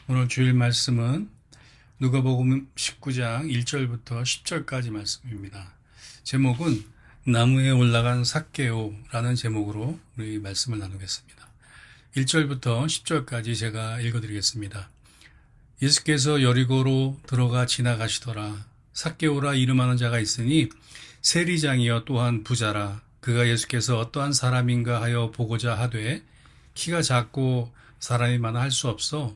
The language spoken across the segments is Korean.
오늘 주일 말씀은 누가복음 19장 1절부터 10절까지 말씀입니다. 제목은 나무에 올라간 삭개오라는 제목으로 우리 말씀을 나누겠습니다. 1절부터 10절까지 제가 읽어드리겠습니다. 예수께서 여리고로 들어가 지나가시더라. 삭개오라 이름하는 자가 있으니 세리장이여 또한 부자라. 그가 예수께서 어떠한 사람인가 하여 보고자 하되 키가 작고 사람이 많아 할 수 없어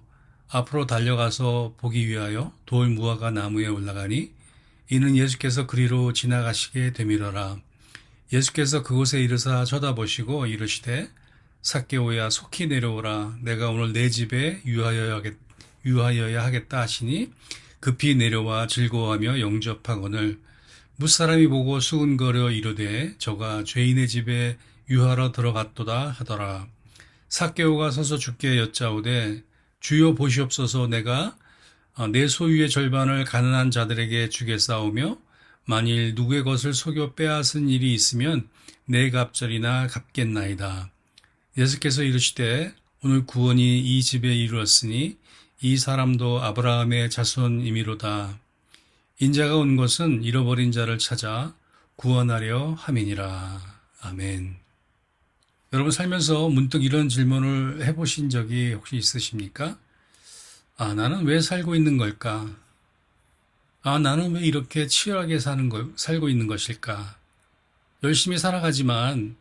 앞으로 달려가서 보기 위하여 돌 무화과 나무에 올라가니 이는 예수께서 그리로 지나가시게 되밀어라. 예수께서 그곳에 이르사 쳐다보시고 이르시되 삭개오야 속히 내려오라. 내가 오늘 내 집에 유하여야 하겠다 하시니 급히 내려와 즐거워하며 영접하거늘 무사람이 보고 수군거려 이르되 저가 죄인의 집에 유하러 들어갔도다 하더라. 삭개오가 서서 주께 여짜오되 주여 보시옵소서. 내가 내 소유의 절반을 가난한 자들에게 주겠사오며 만일 누구의 것을 속여 빼앗은 일이 있으면 내 갑절이나 갚겠나이다. 예수께서 이르시되 오늘 구원이 이 집에 이르렀으니 이 사람도 아브라함의 자손이미로다. 인자가 온 것은 잃어버린 자를 찾아 구원하려 함이니라. 아멘. 여러분 살면서 문득 이런 질문을 해보신 적이 혹시 있으십니까? 나는 왜 살고 있는 걸까? 나는 왜 이렇게 치열하게 살고 있는 것일까? 열심히 살아가지만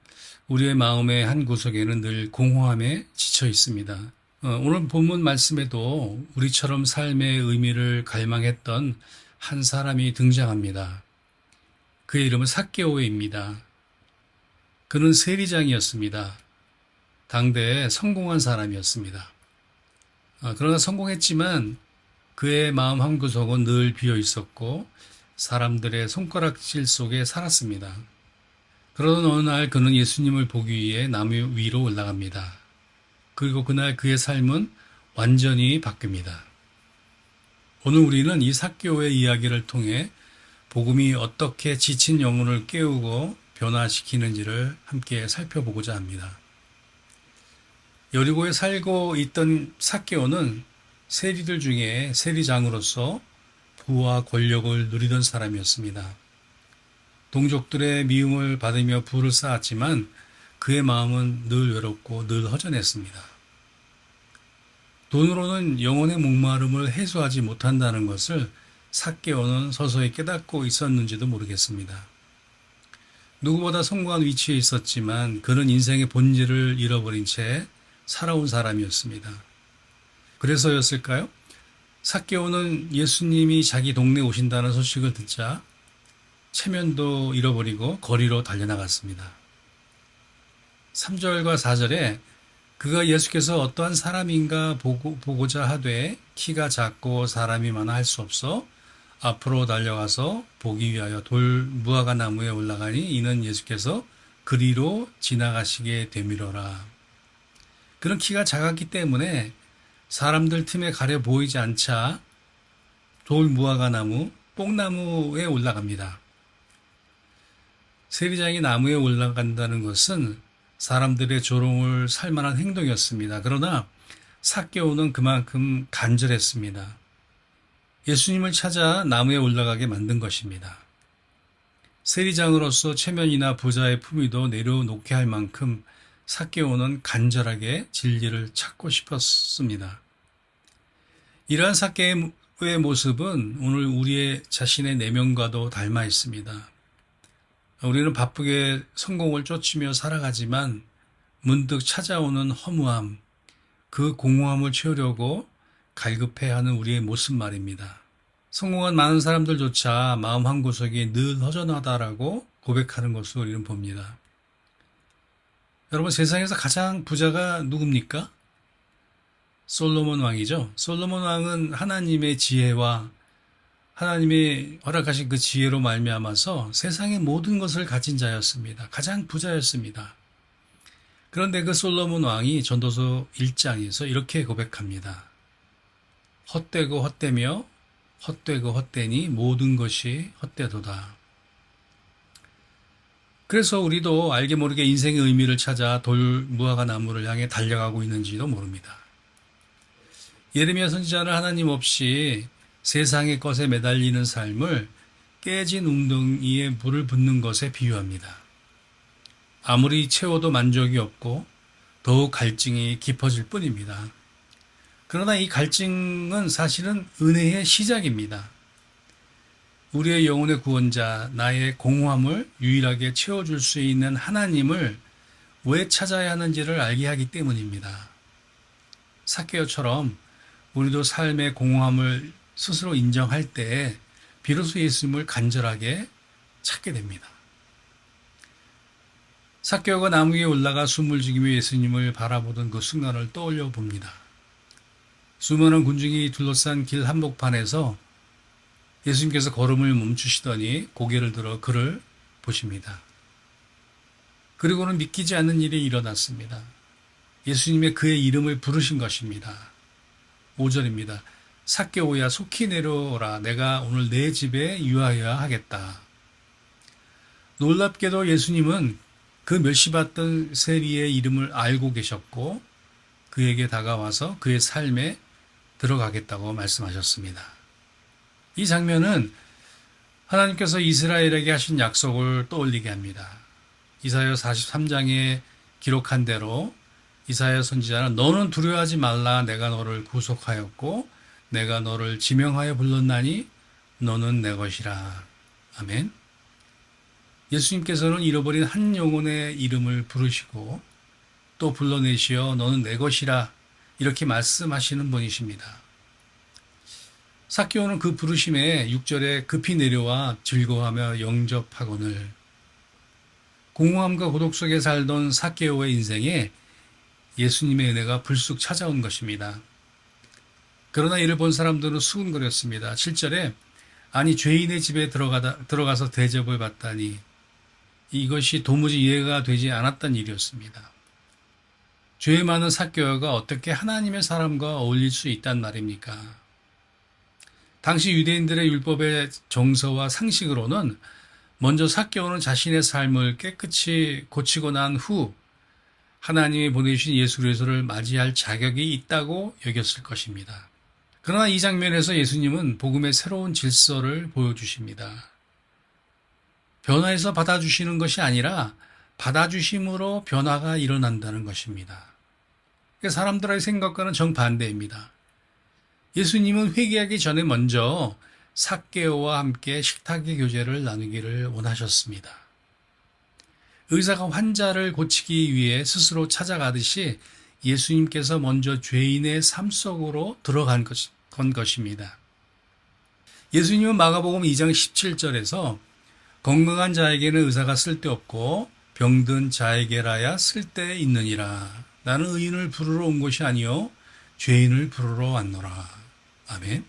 우리의 마음의 한 구석에는 늘 공허함에 지쳐 있습니다. 오늘 본문 말씀에도 우리처럼 삶의 의미를 갈망했던 한 사람이 등장합니다. 그의 이름은 삭개오입니다. 그는 세리장이었습니다. 당대에 성공한 사람이었습니다. 그러나 성공했지만 그의 마음 한구석은 늘 비어 있었고 사람들의 손가락질 속에 살았습니다. 그러던 어느 날 그는 예수님을 보기 위해 나무 위로 올라갑니다. 그리고 그날 그의 삶은 완전히 바뀝니다. 오늘 우리는 이 삭개오의 이야기를 통해 복음이 어떻게 지친 영혼을 깨우고 변화시키는지를 함께 살펴보고자 합니다. 여리고에 살고 있던 삭개오는 세리들 중에 세리장으로서 부와 권력을 누리던 사람이었습니다. 동족들의 미움을 받으며 부를 쌓았지만 그의 마음은 늘 외롭고 늘 허전했습니다. 돈으로는 영혼의 목마름을 해소하지 못한다는 것을 삭개오는 서서히 깨닫고 있었는지도 모르겠습니다. 누구보다 성공한 위치에 있었지만 그는 인생의 본질을 잃어버린 채 살아온 사람이었습니다. 그래서였을까요? 삭개오는 예수님이 자기 동네에 오신다는 소식을 듣자 체면도 잃어버리고 거리로 달려나갔습니다. 3절과 4절에 그가 예수께서 어떠한 사람인가 보고자 하되 키가 작고 사람이 많아 할 수 없어 앞으로 달려가서 보기 위하여 돌 무화과 나무에 올라가니 이는 예수께서 그리로 지나가시게 되밀어라. 그는 키가 작았기 때문에 사람들 틈에 가려 보이지 않자 돌 무화과 나무, 뽕나무에 올라갑니다. 세리장이 나무에 올라간다는 것은 사람들의 조롱을 살 만한 행동이었습니다. 그러나 삭개오는 그만큼 간절했습니다. 예수님을 찾아 나무에 올라가게 만든 것입니다. 세리장으로서 체면이나 부자의 품위도 내려놓게 할 만큼 삭개오는 간절하게 진리를 찾고 싶었습니다. 이러한 삭개오의 모습은 오늘 우리의 자신의 내면과도 닮아 있습니다. 우리는 바쁘게 성공을 쫓으며 살아가지만 문득 찾아오는 허무함, 그 공허함을 채우려고 갈급해하는 우리의 모습 말입니다. 성공한 많은 사람들조차 마음 한구석이 늘 허전하다라고 고백하는 것으로 우리는 봅니다. 여러분 세상에서 가장 부자가 누굽니까? 솔로몬 왕이죠. 솔로몬 왕은 하나님의 지혜와 하나님이 허락하신 그 지혜로 말미암아서 세상의 모든 것을 가진 자였습니다. 가장 부자였습니다. 그런데 그 솔로몬 왕이 전도서 1장에서 이렇게 고백합니다. 헛되고 헛되며 헛되고 헛되니 모든 것이 헛되도다. 그래서 우리도 알게 모르게 인생의 의미를 찾아 돌 무화과 나무를 향해 달려가고 있는지도 모릅니다. 예레미야 선지자는 하나님 없이 세상의 것에 매달리는 삶을 깨진 웅덩이에 물을 붓는 것에 비유합니다. 아무리 채워도 만족이 없고 더욱 갈증이 깊어질 뿐입니다. 그러나 이 갈증은 사실은 은혜의 시작입니다. 우리의 영혼의 구원자, 나의 공허함을 유일하게 채워줄 수 있는 하나님을 왜 찾아야 하는지를 알게 하기 때문입니다. 삭개오처럼 우리도 삶의 공허함을 스스로 인정할 때 비로소 예수님을 간절하게 찾게 됩니다. 삭개오가 나무 위에 올라가 숨을 죽이며 예수님을 바라보던 그 순간을 떠올려 봅니다. 수많은 군중이 둘러싼 길 한복판에서 예수님께서 걸음을 멈추시더니 고개를 들어 그를 보십니다. 그리고는 믿기지 않는 일이 일어났습니다. 예수님의 그의 이름을 부르신 것입니다. 5절입니다. 삭개오야 속히 내려오라. 내가 오늘 내 집에 유하여야 하겠다. 놀랍게도 예수님은 그 멸시받던 세리의 이름을 알고 계셨고 그에게 다가와서 그의 삶에 들어가겠다고 말씀하셨습니다. 이 장면은 하나님께서 이스라엘에게 하신 약속을 떠올리게 합니다. 이사야 43장에 기록한 대로 이사야 선지자는 너는 두려워하지 말라. 내가 너를 구속하였고 내가 너를 지명하여 불렀나니 너는 내 것이라. 아멘. 예수님께서는 잃어버린 한 영혼의 이름을 부르시고 또 불러내시어 너는 내 것이라 이렇게 말씀하시는 분이십니다. 삭개오는 그 부르심에 6절에 급히 내려와 즐거워하며 영접하거늘. 공허함과 고독 속에 살던 삭개오의 인생에 예수님의 은혜가 불쑥 찾아온 것입니다. 그러나 이를 본 사람들은 수군거렸습니다. 7절에 아니 죄인의 집에 들어가서 대접을 받다니 이것이 도무지 이해가 되지 않았던 일이었습니다. 죄 많은 삭개오가 어떻게 하나님의 사람과 어울릴 수 있단 말입니까? 당시 유대인들의 율법의 정서와 상식으로는 먼저 삭개오는 자신의 삶을 깨끗이 고치고 난 후 하나님이 보내주신 예수 그리스도를 맞이할 자격이 있다고 여겼을 것입니다. 그러나 이 장면에서 예수님은 복음의 새로운 질서를 보여주십니다. 변화해서 받아주시는 것이 아니라 받아주심으로 변화가 일어난다는 것입니다. 사람들의 생각과는 정반대입니다. 예수님은 회개하기 전에 먼저 삭개오와 함께 식탁의 교제를 나누기를 원하셨습니다. 의사가 환자를 고치기 위해 스스로 찾아가듯이 예수님께서 먼저 죄인의 삶 속으로 들어간 것입니다. 예수님은 마가복음 2장 17절에서 건강한 자에게는 의사가 쓸데없고 병든 자에게라야 쓸데있느니라. 나는 의인을 부르러 온 것이 아니요 죄인을 부르러 왔노라. 아멘.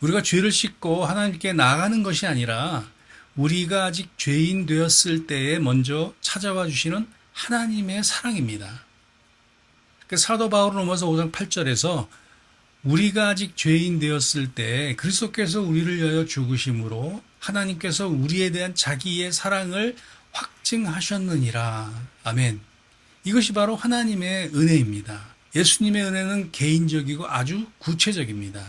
우리가 죄를 씻고 하나님께 나아가는 것이 아니라 우리가 아직 죄인 되었을 때에 먼저 찾아와 주시는 하나님의 사랑입니다. 사도 바울은 로마서 5장 8절에서 우리가 아직 죄인 되었을 때 그리스도께서 우리를 위하여 죽으심으로 하나님께서 우리에 대한 자기의 사랑을 확증하셨느니라. 아멘. 이것이 바로 하나님의 은혜입니다. 예수님의 은혜는 개인적이고 아주 구체적입니다.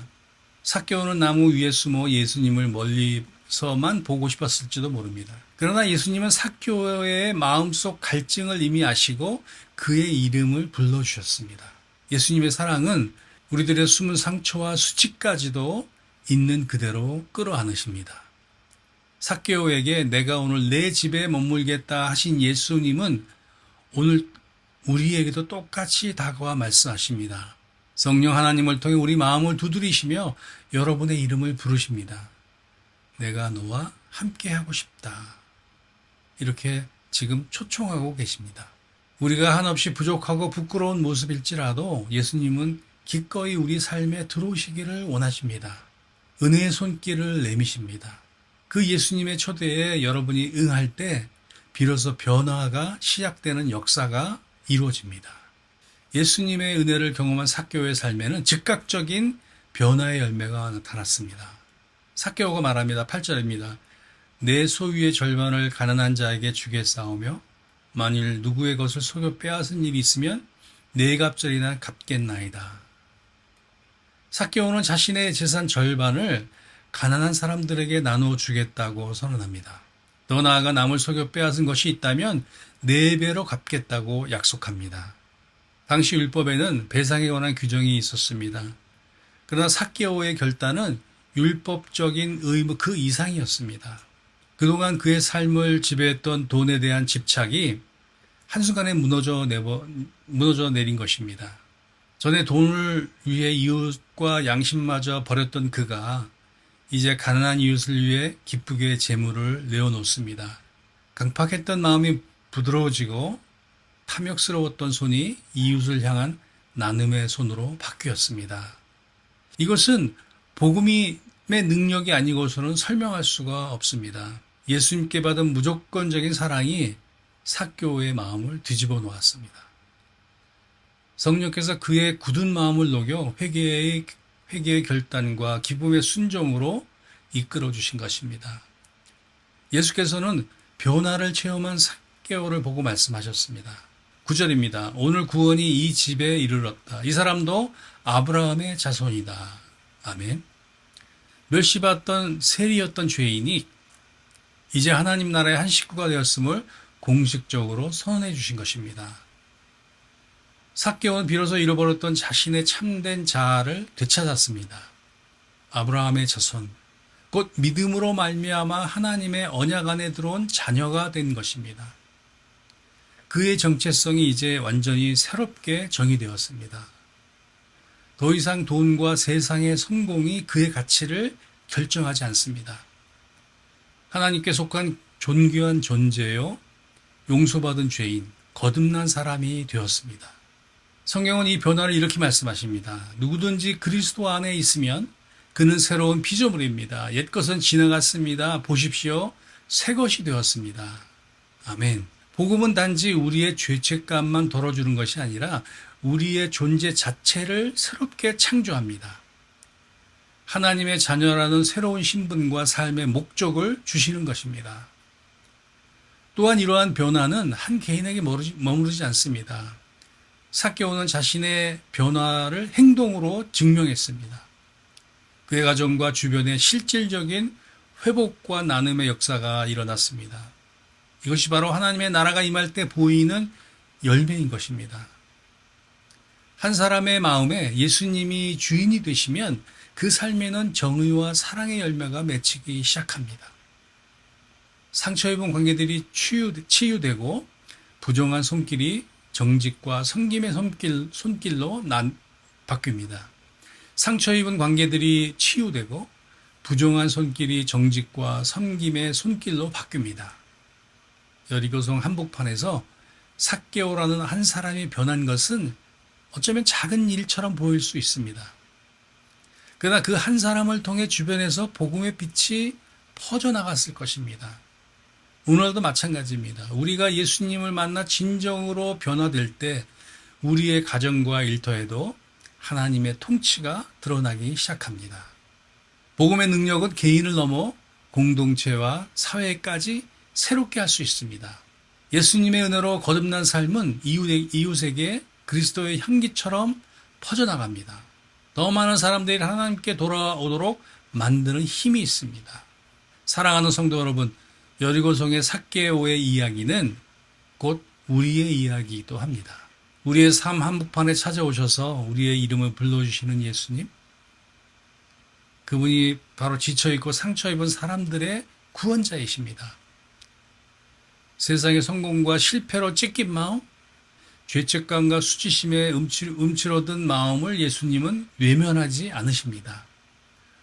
삭개오는 나무 위에 숨어 예수님을 멀리서만 보고 싶었을지도 모릅니다. 그러나 예수님은 삭개오의 마음속 갈증을 이미 아시고 그의 이름을 불러주셨습니다. 예수님의 사랑은 우리들의 숨은 상처와 수치까지도 있는 그대로 끌어안으십니다. 삭개오에게 내가 오늘 내 집에 머물겠다 하신 예수님은 오늘 우리에게도 똑같이 다가와 말씀하십니다. 성령 하나님을 통해 우리 마음을 두드리시며 여러분의 이름을 부르십니다. 내가 너와 함께하고 싶다. 이렇게 지금 초청하고 계십니다. 우리가 한없이 부족하고 부끄러운 모습일지라도 예수님은 기꺼이 우리 삶에 들어오시기를 원하십니다. 은혜의 손길을 내미십니다. 그 예수님의 초대에 여러분이 응할 때 비로소 변화가 시작되는 역사가 이루어집니다. 예수님의 은혜를 경험한 삭개오의 삶에는 즉각적인 변화의 열매가 나타났습니다. 삭개오가 말합니다. 8절입니다. 내 소유의 절반을 가난한 자에게 주겠사오며 만일 누구의 것을 속여 빼앗은 일이 있으면 네 갑절이나 갚겠나이다. 삭개오는 자신의 재산 절반을 가난한 사람들에게 나눠주겠다고 선언합니다. 더 나아가 남을 속여 빼앗은 것이 있다면 4배로 갚겠다고 약속합니다. 당시 율법에는 배상에 관한 규정이 있었습니다. 그러나 삭개오의 결단은 율법적인 의무 그 이상이었습니다. 그동안 그의 삶을 지배했던 돈에 대한 집착이 한순간에 무너져 내린 것입니다. 전에 돈을 위해 이웃과 양심마저 버렸던 그가 이제 가난한 이웃을 위해 기쁘게 재물을 내어놓습니다. 강팍했던 마음이 부드러워지고 탐욕스러웠던 손이 이웃을 향한 나눔의 손으로 바뀌었습니다. 이것은 복음의 능력이 아니고서는 설명할 수가 없습니다. 예수님께 받은 무조건적인 사랑이 삭개오의 마음을 뒤집어 놓았습니다. 성령께서 그의 굳은 마음을 녹여 회개의 결단과 기쁨의 순종으로 이끌어 주신 것입니다. 예수께서는 변화를 체험한 삭개오를 보고 말씀하셨습니다. 9절입니다. 오늘 구원이 이 집에 이르렀다. 이 사람도 아브라함의 자손이다. 아멘. 멸시받던 세리였던 죄인이 이제 하나님 나라의 한 식구가 되었음을 공식적으로 선언해 주신 것입니다. 삭개오는 비로소 잃어버렸던 자신의 참된 자아를 되찾았습니다. 아브라함의 자손, 곧 믿음으로 말미암아 하나님의 언약 안에 들어온 자녀가 된 것입니다. 그의 정체성이 이제 완전히 새롭게 정의되었습니다. 더 이상 돈과 세상의 성공이 그의 가치를 결정하지 않습니다. 하나님께 속한 존귀한 존재요, 용서받은 죄인, 거듭난 사람이 되었습니다. 성경은 이 변화를 이렇게 말씀하십니다. 누구든지 그리스도 안에 있으면 그는 새로운 피조물입니다. 옛것은 지나갔습니다. 보십시오. 새것이 되었습니다. 아멘. 복음은 단지 우리의 죄책감만 덜어주는 것이 아니라 우리의 존재 자체를 새롭게 창조합니다. 하나님의 자녀라는 새로운 신분과 삶의 목적을 주시는 것입니다. 또한 이러한 변화는 한 개인에게 머무르지 않습니다. 삭개오는 자신의 변화를 행동으로 증명했습니다. 그의 가정과 주변에 실질적인 회복과 나눔의 역사가 일어났습니다. 이것이 바로 하나님의 나라가 임할 때 보이는 열매인 것입니다. 한 사람의 마음에 예수님이 주인이 되시면 그 삶에는 정의와 사랑의 열매가 맺히기 시작합니다. 상처 입은 관계들이 치유되고 부정한 손길이 정직과 섬김의 손길로 바뀝니다. 상처 입은 관계들이 치유되고 부정한 손길이 정직과 섬김의 손길로 바뀝니다. 여리고성 한복판에서 삭개오라는 한 사람이 변한 것은 어쩌면 작은 일처럼 보일 수 있습니다. 그러나 그 한 사람을 통해 주변에서 복음의 빛이 퍼져나갔을 것입니다. 오늘도 마찬가지입니다. 우리가 예수님을 만나 진정으로 변화될 때 우리의 가정과 일터에도 하나님의 통치가 드러나기 시작합니다. 복음의 능력은 개인을 넘어 공동체와 사회까지 새롭게 할 수 있습니다. 예수님의 은혜로 거듭난 삶은 이웃에게 그리스도의 향기처럼 퍼져나갑니다. 더 많은 사람들이 하나님께 돌아오도록 만드는 힘이 있습니다. 사랑하는 성도 여러분, 여리고성의 삭개오의 이야기는 곧 우리의 이야기이기도 합니다. 우리의 삶 한복판에 찾아오셔서 우리의 이름을 불러주시는 예수님, 그분이 바로 지쳐있고 상처입은 사람들의 구원자이십니다. 세상의 성공과 실패로 찢긴 마음, 죄책감과 수치심에 움츠러든 마음을 예수님은 외면하지 않으십니다.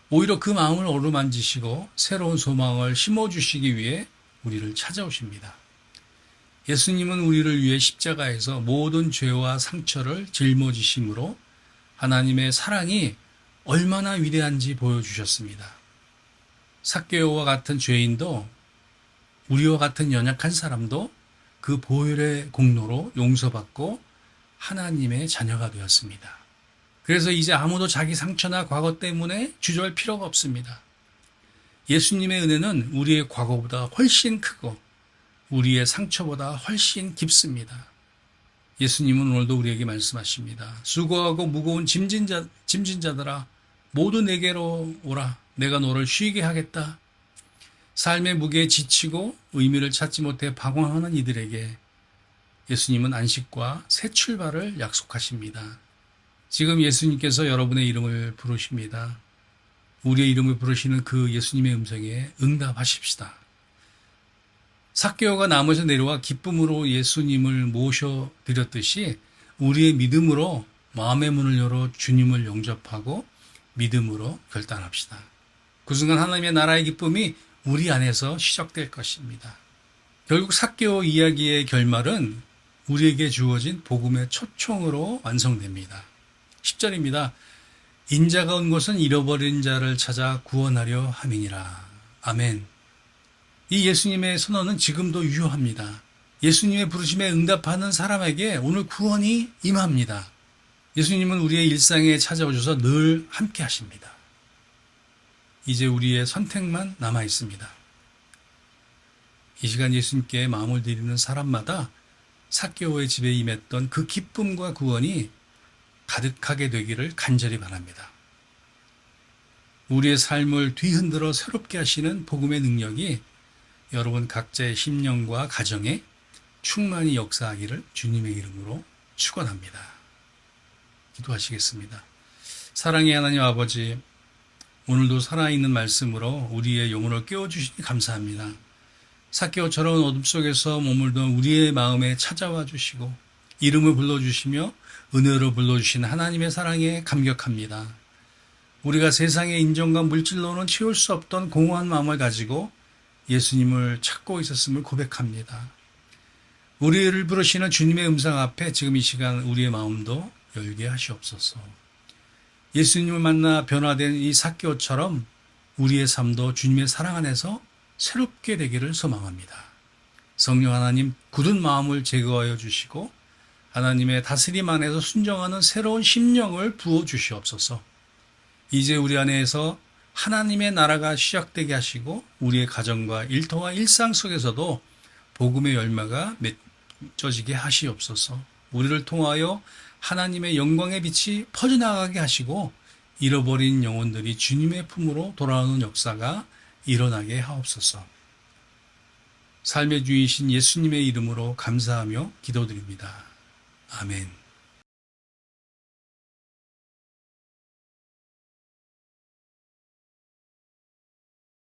오히려 그 마음을 어루만지시고 새로운 소망을 심어주시기 위해 우리를 찾아오십니다. 예수님은 우리를 위해 십자가에서 모든 죄와 상처를 짊어지심으로 하나님의 사랑이 얼마나 위대한지 보여주셨습니다. 삭개오와 같은 죄인도 우리와 같은 연약한 사람도 그 보혈의 공로로 용서받고 하나님의 자녀가 되었습니다. 그래서 이제 아무도 자기 상처나 과거 때문에 주저할 필요가 없습니다. 예수님의 은혜는 우리의 과거보다 훨씬 크고 우리의 상처보다 훨씬 깊습니다. 예수님은 오늘도 우리에게 말씀하십니다. 수고하고 무거운 짐진 자들아 모두 내게로 오라. 내가 너를 쉬게 하겠다. 삶의 무게에 지치고 의미를 찾지 못해 방황하는 이들에게 예수님은 안식과 새 출발을 약속하십니다. 지금 예수님께서 여러분의 이름을 부르십니다. 우리의 이름을 부르시는 그 예수님의 음성에 응답하십시다. 삭개오가 나무에서 내려와 기쁨으로 예수님을 모셔드렸듯이 우리의 믿음으로 마음의 문을 열어 주님을 영접하고 믿음으로 결단합시다. 그 순간 하나님의 나라의 기쁨이 우리 안에서 시작될 것입니다. 결국 삭개오 이야기의 결말은 우리에게 주어진 복음의 초청으로 완성됩니다. 10절입니다. 인자가 온 곳은 잃어버린 자를 찾아 구원하려 함이니라. 아멘. 이 예수님의 선언은 지금도 유효합니다. 예수님의 부르심에 응답하는 사람에게 오늘 구원이 임합니다. 예수님은 우리의 일상에 찾아오셔서 늘 함께 하십니다. 이제 우리의 선택만 남아 있습니다. 이 시간 예수님께 마음을 드리는 사람마다 삭개오의 집에 임했던 그 기쁨과 구원이 가득하게 되기를 간절히 바랍니다. 우리의 삶을 뒤흔들어 새롭게 하시는 복음의 능력이 여러분 각자의 심령과 가정에 충만히 역사하기를 주님의 이름으로 축원합니다. 기도하시겠습니다. 사랑의 하나님 아버지, 오늘도 살아있는 말씀으로 우리의 영혼을 깨워주시니 감사합니다. 삭개오처럼 어둠 속에서 머물던 우리의 마음에 찾아와 주시고 이름을 불러주시며 은혜로 불러주신 하나님의 사랑에 감격합니다. 우리가 세상의 인정과 물질로는 채울 수 없던 공허한 마음을 가지고 예수님을 찾고 있었음을 고백합니다. 우리를 부르시는 주님의 음성 앞에 지금 이 시간 우리의 마음도 열게 하시옵소서. 예수님을 만나 변화된 이 삭개오처럼 우리의 삶도 주님의 사랑 안에서 새롭게 되기를 소망합니다. 성령 하나님 굳은 마음을 제거하여 주시고 하나님의 다스림 안에서 순종하는 새로운 심령을 부어주시옵소서. 이제 우리 안에서 하나님의 나라가 시작되게 하시고 우리의 가정과 일터와 일상 속에서도 복음의 열매가 맺어지게 하시옵소서. 우리를 통하여 하나님의 영광의 빛이 퍼져나가게 하시고 잃어버린 영혼들이 주님의 품으로 돌아오는 역사가 일어나게 하옵소서. 삶의 주이신 예수님의 이름으로 감사하며 기도드립니다. 아멘.